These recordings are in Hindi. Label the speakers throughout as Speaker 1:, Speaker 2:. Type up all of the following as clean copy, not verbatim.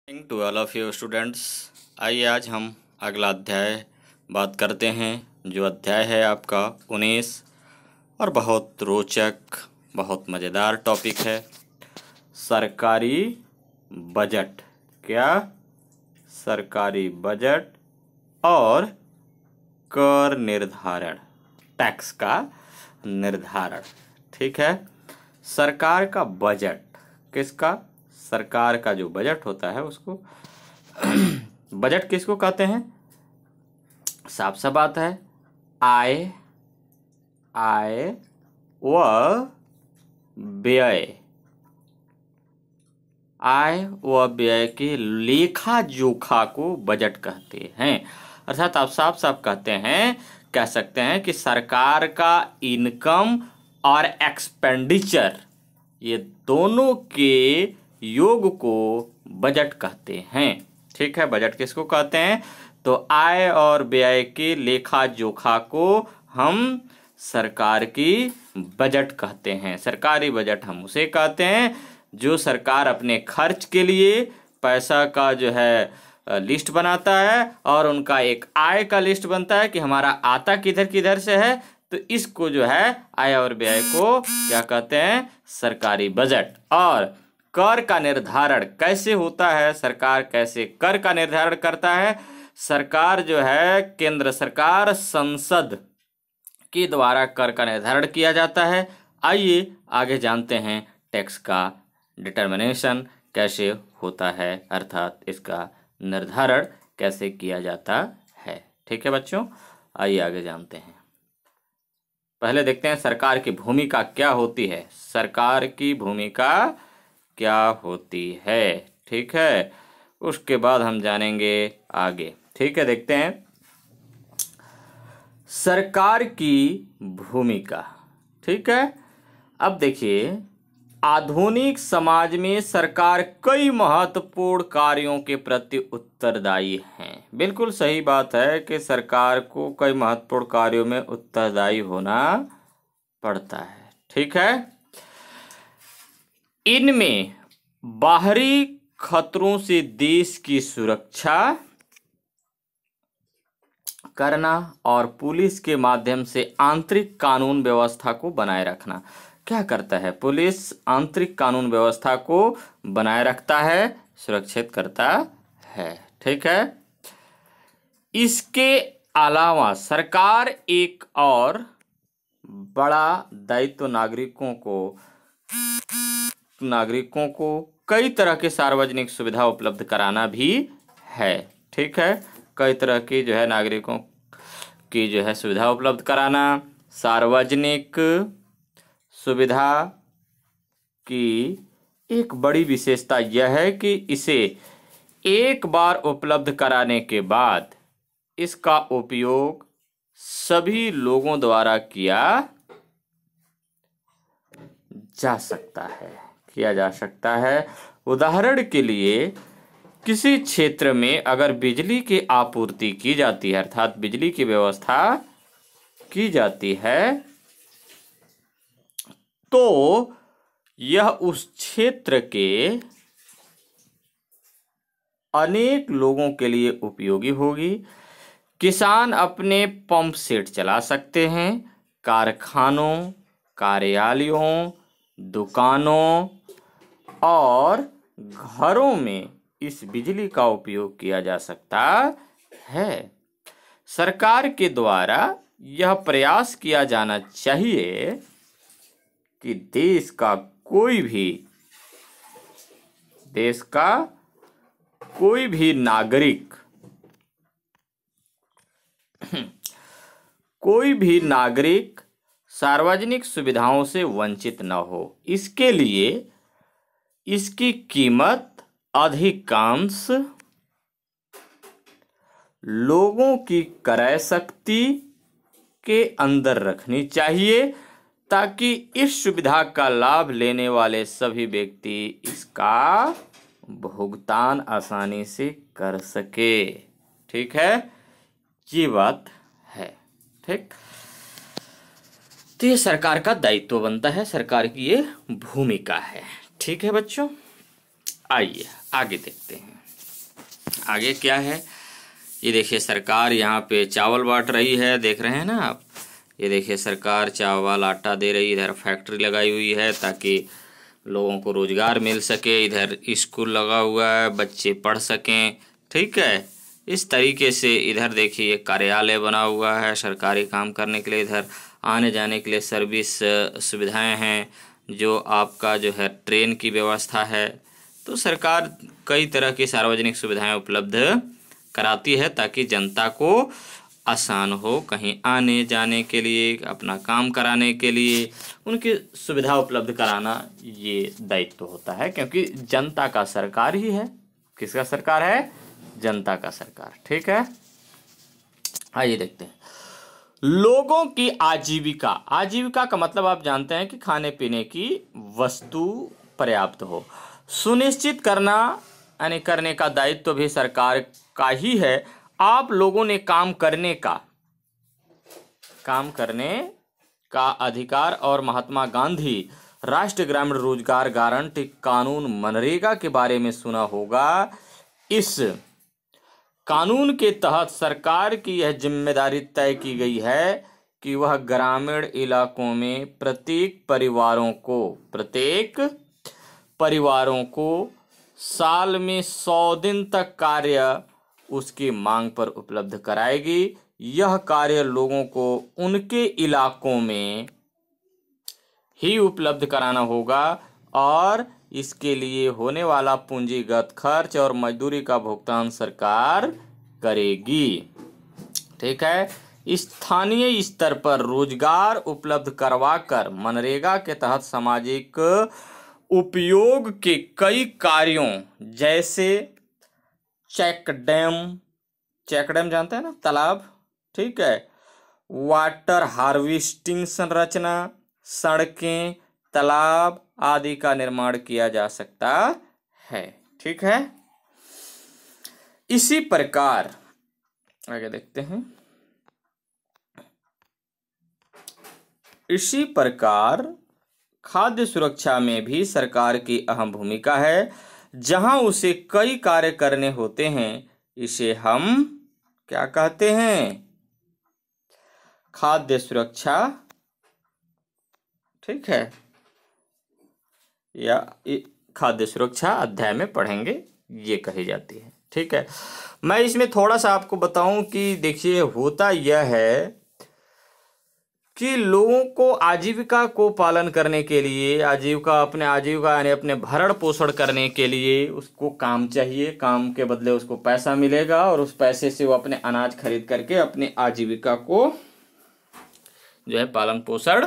Speaker 1: To all of you students. आइए आज हम अगला अध्याय बात करते हैं। जो अध्याय है आपका 19 और बहुत रोचक बहुत मज़ेदार टॉपिक है सरकारी बजट। क्या? सरकारी बजट और कर निर्धारण, टैक्स का निर्धारण। ठीक है। सरकार का बजट किसका? सरकार का जो बजट होता है उसको बजट किसको कहते हैं? साफ सा बात है, आय व व्यय, आय व व्यय के लेखा जोखा को बजट कहते हैं। अर्थात आप साफ साफ कहते हैं, कह सकते हैं कि सरकार का इनकम और एक्सपेंडिचर, ये दोनों के योग को बजट कहते हैं। ठीक है। बजट किसको कहते हैं? तो आय और व्यय के लेखा जोखा को हम सरकार की बजट कहते हैं। सरकारी बजट हम उसे कहते हैं जो सरकार अपने खर्च के लिए पैसा का जो है लिस्ट बनाता है और उनका एक आय का लिस्ट बनता है कि हमारा आता किधर किधर से है। तो इसको जो है आय और व्यय को क्या कहते हैं? सरकारी बजट। और कर का निर्धारण कैसे होता है? सरकार कैसे कर का निर्धारण करता है? सरकार जो है, केंद्र सरकार संसद के द्वारा कर का निर्धारण किया जाता है। आइए आगे जानते हैं टैक्स का डिटर्मिनेशन कैसे होता है, अर्थात इसका निर्धारण कैसे किया जाता है। ठीक है बच्चों, आइए आगे जानते हैं। पहले देखते हैं सरकार की भूमिका क्या होती है। सरकार की भूमिका क्या होती है? ठीक है, उसके बाद हम जानेंगे आगे। ठीक है, देखते हैं सरकार की भूमिका। ठीक है। अब देखिए, आधुनिक समाज में सरकार कई महत्वपूर्ण कार्यों के प्रति उत्तरदायी हैं। बिल्कुल सही बात है कि सरकार को कई महत्वपूर्ण कार्यों में उत्तरदायी होना पड़ता है। ठीक है। इनमें बाहरी खतरों से देश की सुरक्षा करना और पुलिस के माध्यम से आंतरिक कानून व्यवस्था को बनाए रखना। क्या करता है पुलिस? आंतरिक कानून व्यवस्था को बनाए रखता है, सुरक्षित करता है। ठीक है। इसके अलावा सरकार एक और बड़ा दायित्व नागरिकों को कई तरह के सार्वजनिक सुविधा उपलब्ध कराना भी है। ठीक है। कई तरह की जो है नागरिकों की जो है सुविधा उपलब्ध कराना। सार्वजनिक सुविधा की एक बड़ी विशेषता यह है कि इसे एक बार उपलब्ध कराने के बाद इसका उपयोग सभी लोगों द्वारा किया जा सकता है। उदाहरण के लिए, किसी क्षेत्र में अगर बिजली की आपूर्ति की जाती है, अर्थात बिजली की व्यवस्था की जाती है, तो यह उस क्षेत्र के अनेक लोगों के लिए उपयोगी होगी। किसान अपने पंप सेट चला सकते हैं। कारखानों, कार्यालयों, दुकानों और घरों में इस बिजली का उपयोग किया जा सकता है। सरकार के द्वारा यह प्रयास किया जाना चाहिए कि देश का कोई भी नागरिक सार्वजनिक सुविधाओं से वंचित न हो। इसके लिए इसकी कीमत अधिकांश लोगों की क्रय शक्ति के अंदर रखनी चाहिए ताकि इस सुविधा का लाभ लेने वाले सभी व्यक्ति इसका भुगतान आसानी से कर सके। ठीक है, ये बात है। ठीक, तो ये सरकार का दायित्व बनता है, सरकार की ये भूमिका है। ठीक है बच्चों, आइए आगे देखते हैं। आगे क्या है, ये देखिए सरकार यहाँ पे चावल बांट रही है, देख रहे हैं ना आप। ये देखिए सरकार चावल आटा दे रही है, इधर फैक्ट्री लगाई हुई है ताकि लोगों को रोजगार मिल सके, इधर स्कूल लगा हुआ है बच्चे पढ़ सकें, ठीक है। इस तरीके से इधर देखिए कार्यालय बना हुआ है सरकारी काम करने के लिए, इधर आने जाने के लिए सर्विस सुविधाएं हैं, जो आपका जो है ट्रेन की व्यवस्था है। तो सरकार कई तरह की सार्वजनिक सुविधाएं उपलब्ध कराती है ताकि जनता को आसान हो कहीं आने जाने के लिए, अपना काम कराने के लिए उनकी सुविधा उपलब्ध कराना ये दायित्व होता है, क्योंकि जनता का सरकार ही है। किसका सरकार है? जनता का सरकार, ठीक है। आइए देखते हैं लोगों की आजीविका। आजीविका का मतलब आप जानते हैं कि खाने पीने की वस्तु पर्याप्त हो, सुनिश्चित करना यानी करने का दायित्व भी सरकार का ही है। आप लोगों ने काम करने का अधिकार और महात्मा गांधी राष्ट्रीय ग्रामीण रोजगार गारंटी कानून मनरेगा के बारे में सुना होगा। इस कानून के तहत सरकार की यह जिम्मेदारी तय की गई है कि वह ग्रामीण इलाकों में प्रत्येक परिवारों को साल में 100 दिन तक कार्य उसकी मांग पर उपलब्ध कराएगी। यह कार्य लोगों को उनके इलाकों में ही उपलब्ध कराना होगा और इसके लिए होने वाला पूंजीगत खर्च और मजदूरी का भुगतान सरकार करेगी, ठीक है। स्थानीय स्तर पर रोजगार उपलब्ध करवाकर मनरेगा के तहत सामाजिक उपयोग के कई कार्यों जैसे चेक डैम जानते हैं ना, तालाब, ठीक है, वाटर हार्वेस्टिंग संरचना, सड़कें, तालाब आदि का निर्माण किया जा सकता है, ठीक है। इसी प्रकार आगे देखते हैं। इसी प्रकार खाद्य सुरक्षा में भी सरकार की अहम भूमिका है। जहां उसे कई कार्य करने होते हैं, इसे हम क्या कहते हैं? खाद्य सुरक्षा, ठीक है, या खाद्य सुरक्षा अध्याय में पढ़ेंगे, ये कही जाती है, ठीक है। मैं इसमें थोड़ा सा आपको बताऊं कि देखिए होता यह है कि लोगों को आजीविका को पालन करने के लिए, आजीविका यानी अपने भरण पोषण करने के लिए उसको काम चाहिए, काम के बदले उसको पैसा मिलेगा और उस पैसे से वो अपने अनाज खरीद करके अपनी आजीविका को जो है पालन पोषण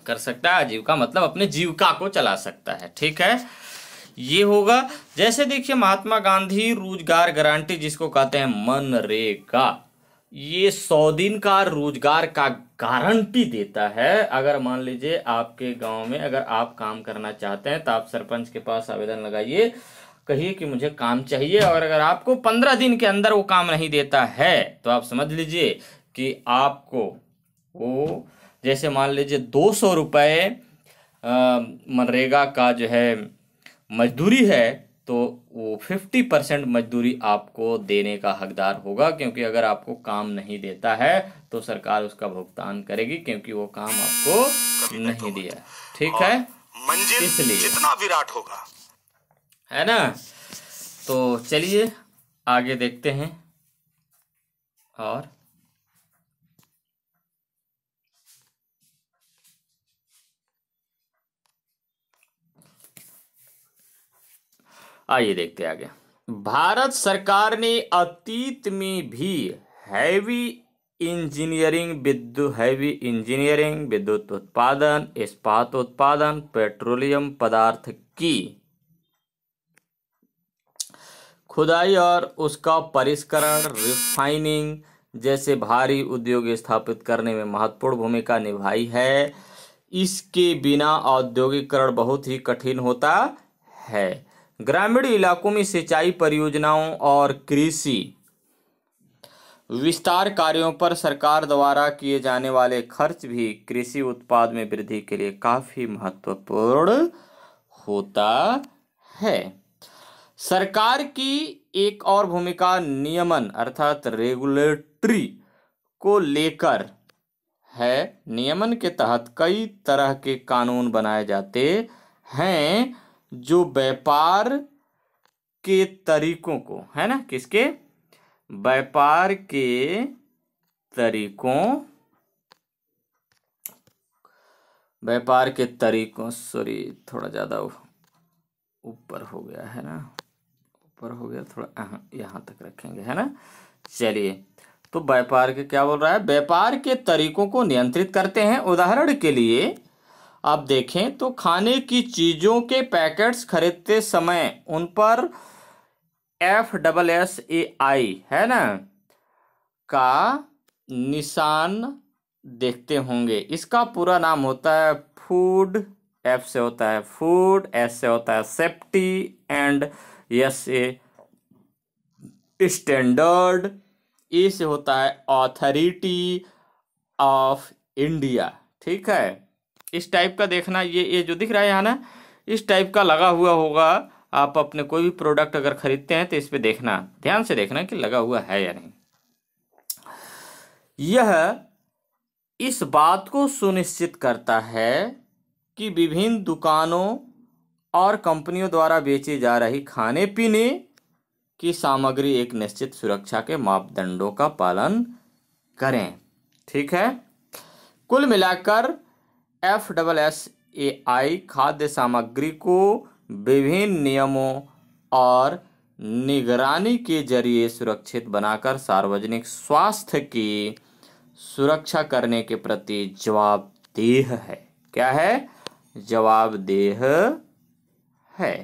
Speaker 1: कर सकता है। आजीविका मतलब अपने जीविका को चला सकता है, ठीक है। ये होगा। जैसे देखिए महात्मा गांधी रोजगार गारंटी जिसको कहते हैं मनरेगा, ये 100 दिन का रोजगार का गारंटी देता है। अगर मान लीजिए आपके गांव में अगर आप काम करना चाहते हैं तो आप सरपंच के पास आवेदन लगाइए, कहिए कि मुझे काम चाहिए, और अगर आपको 15 दिन के अंदर वो काम नहीं देता है तो आप समझ लीजिए कि आपको वो, जैसे मान लीजिए 200 रुपये मनरेगा का जो है मजदूरी है, तो वो 50% मजदूरी आपको देने का हकदार होगा, क्योंकि अगर आपको काम नहीं देता है तो सरकार उसका भुगतान करेगी, क्योंकि वो काम आपको नहीं दिया, ठीक है। इसलिए जितना विराट होगा, है ना। तो चलिए आगे देखते हैं। और आइए देखते हैं आगे। भारत सरकार ने अतीत में भी हैवी इंजीनियरिंग, विद्युत उत्पादन, इस्पात उत्पादन, पेट्रोलियम पदार्थ की खुदाई और उसका परिष्करण, रिफाइनिंग जैसे भारी उद्योग स्थापित करने में महत्वपूर्ण भूमिका निभाई है। इसके बिना औद्योगिकरण बहुत ही कठिन होता है। ग्रामीण इलाकों में सिंचाई परियोजनाओं और कृषि विस्तार कार्यों पर सरकार द्वारा किए जाने वाले खर्च भी कृषि उत्पाद में वृद्धि के लिए काफी महत्वपूर्ण होता है। सरकार की एक और भूमिका नियमन अर्थात रेगुलेटरी को लेकर है। नियमन के तहत कई तरह के कानून बनाए जाते हैं जो व्यापार के तरीकों को, है ना, किसके, व्यापार के तरीकों, सॉरी थोड़ा ज़्यादा ऊपर हो गया है ना, ऊपर हो गया थोड़ा, यहाँ तक रखेंगे, है ना। चलिए, तो व्यापार के क्या बोल रहा है, व्यापार के तरीकों को नियंत्रित करते हैं। उदाहरण के लिए आप देखें तो खाने की चीज़ों के पैकेट्स खरीदते समय उन पर FSSAI, है ना, का निशान देखते होंगे। इसका पूरा नाम होता है फूड, F से होता है फूड, S से होता है सेफ्टी एंड S से स्टैंडर्ड, E से होता है अथॉरिटी ऑफ इंडिया। ठीक है, इस टाइप का देखना, ये जो दिख रहा है यहाँ ना, इस टाइप का लगा हुआ होगा। आप अपने कोई भी प्रोडक्ट अगर खरीदते हैं तो इस पे देखना, ध्यान से देखना कि लगा हुआ है या नहीं। यह इस बात को सुनिश्चित करता है कि विभिन्न दुकानों और कंपनियों द्वारा बेची जा रही खाने पीने की सामग्री एक निश्चित सुरक्षा के मापदंडों का पालन करें। ठीक है, कुल मिलाकर FSSAI खाद्य सामग्री को विभिन्न नियमों और निगरानी के जरिए सुरक्षित बनाकर सार्वजनिक स्वास्थ्य की सुरक्षा करने के प्रति जवाबदेह है। क्या है, जवाबदेह है।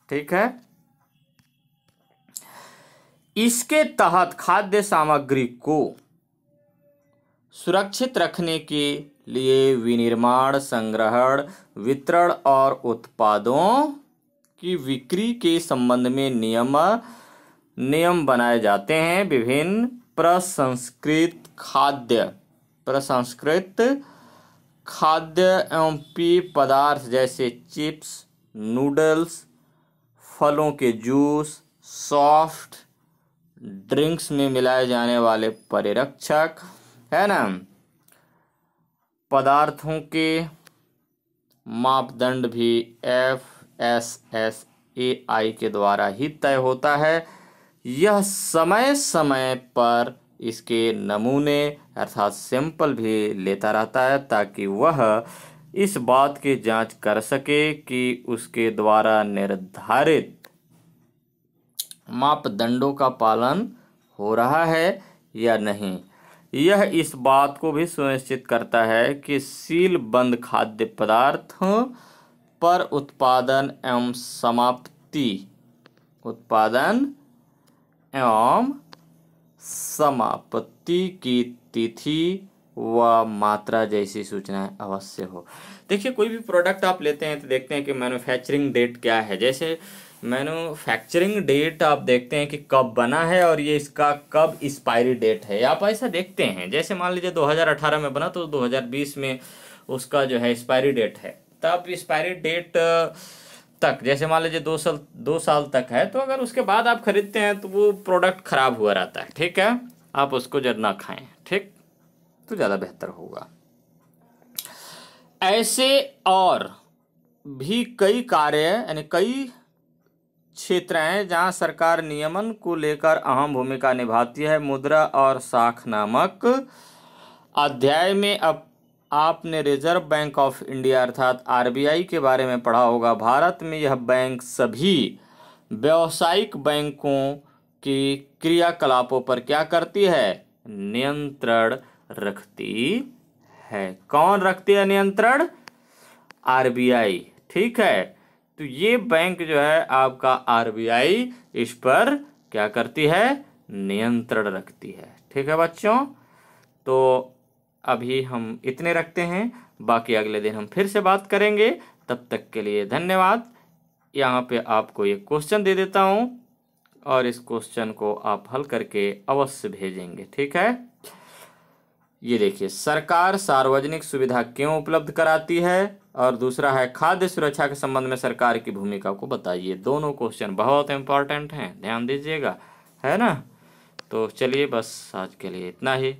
Speaker 1: ठीक है, इसके तहत खाद्य सामग्री को सुरक्षित रखने के लिए विनिर्माण, संग्रहण, वितरण और उत्पादों की बिक्री के संबंध में नियम बनाए जाते हैं। विभिन्न प्रसंस्कृत खाद्य एवं पेय पदार्थ जैसे चिप्स, नूडल्स, फलों के जूस, सॉफ्ट ड्रिंक्स में मिलाए जाने वाले परिरक्षक, है ना, पदार्थों के मापदंड भी FSSAI के द्वारा ही तय होता है। यह समय समय पर इसके नमूने अर्थात सैंपल भी लेता रहता है ताकि वह इस बात की जांच कर सके कि उसके द्वारा निर्धारित मापदंडों का पालन हो रहा है या नहीं। यह इस बात को भी सुनिश्चित करता है कि सील बंद खाद्य पदार्थों पर उत्पादन एवं समाप्ति की तिथि व मात्रा जैसी सूचनाएं अवश्य हो। देखिए, कोई भी प्रोडक्ट आप लेते हैं तो देखते हैं कि मैन्युफैक्चरिंग डेट क्या है। जैसे मैन्युफैक्चरिंग डेट आप देखते हैं कि कब बना है और ये इसका कब एक्सपायरी डेट है, आप ऐसा देखते हैं। जैसे मान लीजिए 2018 में बना तो 2020 में उसका जो है एक्सपायरी डेट है, तब एक्सपायरी डेट तक, जैसे मान लीजिए 2 साल तक है, तो अगर उसके बाद आप खरीदते हैं तो वो प्रोडक्ट खराब हुआ रहता है। ठीक है, आप उसको जब ना खाएं, ठीक, तो ज़्यादा बेहतर होगा। ऐसे और भी कई कार्य यानी कई क्षेत्र हैं जहां सरकार नियमन को लेकर अहम भूमिका निभाती है। मुद्रा और साख नामक अध्याय में अब आपने रिजर्व बैंक ऑफ इंडिया अर्थात RBI के बारे में पढ़ा होगा। भारत में यह बैंक सभी व्यावसायिक बैंकों की क्रियाकलापों पर क्या करती है, नियंत्रण रखती है। कौन रखती है नियंत्रण, RBI। ठीक है, तो ये बैंक जो है आपका RBI इस पर क्या करती है, नियंत्रण रखती है। ठीक है बच्चों, तो अभी हम इतने रखते हैं, बाकी अगले दिन हम फिर से बात करेंगे। तब तक के लिए धन्यवाद। यहाँ पे आपको एक क्वेश्चन दे देता हूँ और इस क्वेश्चन को आप हल करके अवश्य भेजेंगे। ठीक है, ये देखिए, सरकार सार्वजनिक सुविधा क्यों उपलब्ध कराती है। और दूसरा है खाद्य सुरक्षा के संबंध में सरकार की भूमिका को बताइए। दोनों क्वेश्चन बहुत इंपॉर्टेंट हैं, ध्यान दीजिएगा, है ना। तो चलिए बस आज के लिए इतना ही।